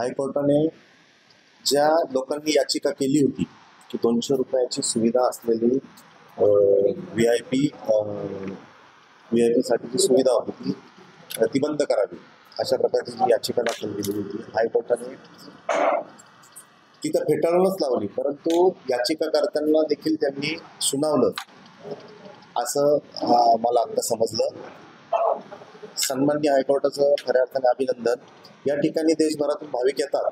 हायकोर्टाने ज्या लोकांनी याचिका केली होती की 200 रुपयाची सुविधा असलेली VIP साठीची सुविधा होती ती बंद करावी अशा प्रकारची जी याचिका दाखल केली होती, हायकोर्टाने तिथं फेटाळूनच लावली, परंतु याचिकाकर्त्यांना देखील त्यांनी सुनावलं असं मला आता समजलं। सन्माननीय हायकोर्टाचं खऱ्या अर्थाने अभिनंदन। या ठिकाणी देशभरातून भाविक येतात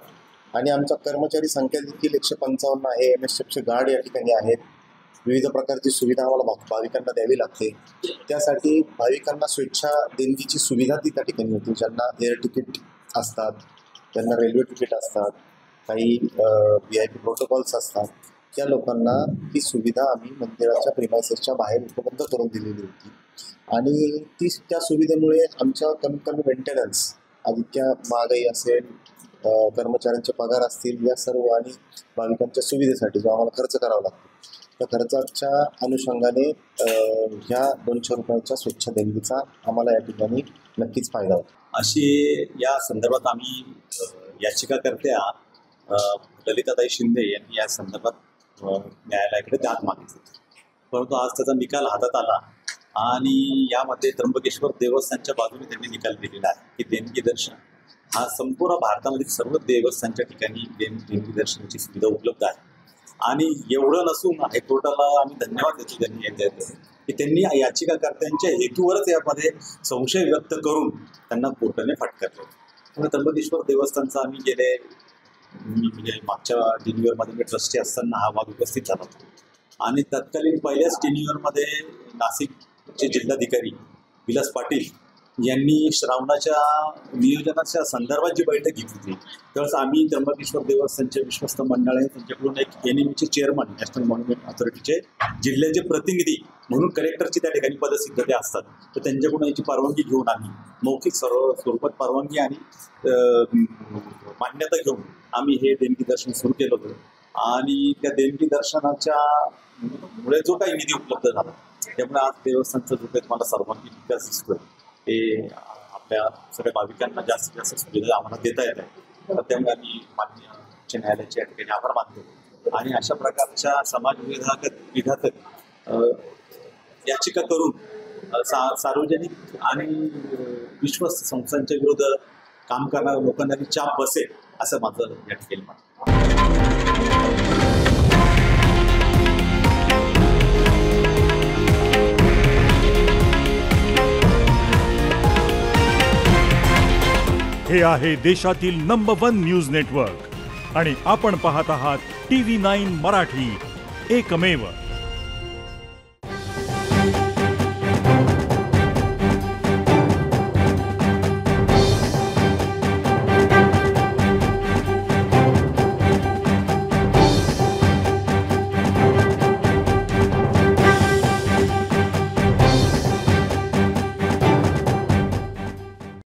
आणि आमचा कर्मचारी संख्या देखील 155 आहे। MSFचे गार्ड या ठिकाणी आहेत। विविध प्रकारची सुविधा आम्हाला भाविकांना द्यावी लागते। त्यासाठी भाविकांना स्वेच्छा देणगीची सुविधा ती त्या ठिकाणी होती। ज्यांना एअर तिकीट असतात, ज्यांना रेल्वे तिकीट असतात, काही VIP प्रोटोकॉल्स असतात, त्या लोकांना ही सुविधा आम्ही मंदिराच्या प्रिमायसेसच्या बाहेर उपलब्ध करून दिलेली होती आणि त्या सुविधेमुळे आमच्या कमीत कमी मेंटेनन्स, इतक्या महागाई असेल, कर्मचाऱ्यांचे पगार असतील, या सर्व आणि भाविकांच्या सुविधेसाठी जो आम्हाला खर्च करावा लागतो, त्या खर्चाच्या अनुषंगाने ह्या 200 रुपयाच्या स्वच्छ देणगीचा आम्हाला या ठिकाणी नक्कीच फायदा होतो। अशी या संदर्भात आम्ही याचिकाकर्त्या ललिताताई शिंदे यांनी या संदर्भात न्यायालयाकडे दाद मागितली, परंतु आज त्याचा निकाल हातात आला आणि यामध्ये त्र्यंबकेश्वर देवस्थानच्या बाजूने त्यांनी निकाल दिलेला आहे की देणगी दर्शन हा संपूर्ण भारतामध्ये सर्व देवस्थानच्या ठिकाणी देणगी दर्शनाची सुविधा उपलब्ध आहे। आणि एवढं नसून हायकोर्टाला आम्ही धन्यवाद देतो की त्यांनी याचिकाकर्त्यांच्या हेतूवरच यामध्ये संशय व्यक्त करून त्यांना कोर्टाने फाटकारलं। त्यामुळे त्र्यंबकेश्वर देवस्थानचा आम्ही गेले म्हणजे मागच्या टिन्यूअरमध्ये मी ट्रस्टी असताना हा वाद उपस्थित झाला होता आणि तत्कालीन पहिल्याच टिन्यूअरमध्ये नाशिकचे जिल्हाधिकारी विलास पाटील यांनी श्रावणाच्या नियोजनाच्या संदर्भात जी बैठक घेतली होती, त्यावेळेस आम्ही त्र्यंबकेश्वर देवस्थानचे विश्वस्त मंडळ आहे त्यांच्याकडून एक NMEचे चेअरमन, नॅशनल मॉन्युमेंट ऑथॉरिटीचे जिल्ह्याचे प्रतिनिधी म्हणून कलेक्टरची त्या ठिकाणी पदसिद्धते असतात, तर त्यांच्याकडून याची परवानगी घेऊन आम्ही मौखिक स्वरूपात परवानगी आणि मान्यता घेऊन आम्ही हे देणगी दर्शन सुरू केलं होतं आणि त्या देणगी दर्शनाच्या मुळे जो काही निधी उपलब्ध झाला त्यामुळे आज देवस्थानचं जो काही तुम्हाला सर्वांगीण विकास दिसतोय ते आपल्या सगळ्या भाविकांना जास्तीत जास्त सुविधा आम्हाला देता येत आहे। तर त्यामुळे आम्ही माननीय उच्च न्यायालयाच्या ठिकाणी आभार मानतो आणि अशा प्रकारच्या समाज विघातक याचिका करून सार्वजनिक आणि विश्वस्त संस्थांच्या विरुद्ध काम करणाऱ्या लोकांना चाप बसेल असं माझं या ठिकाणी म्हणतो। हे आहे देशातील नंबर 1 न्यूज नेटवर्क आणि आपण पाहत आहात TV9 मराठी, एकमेव।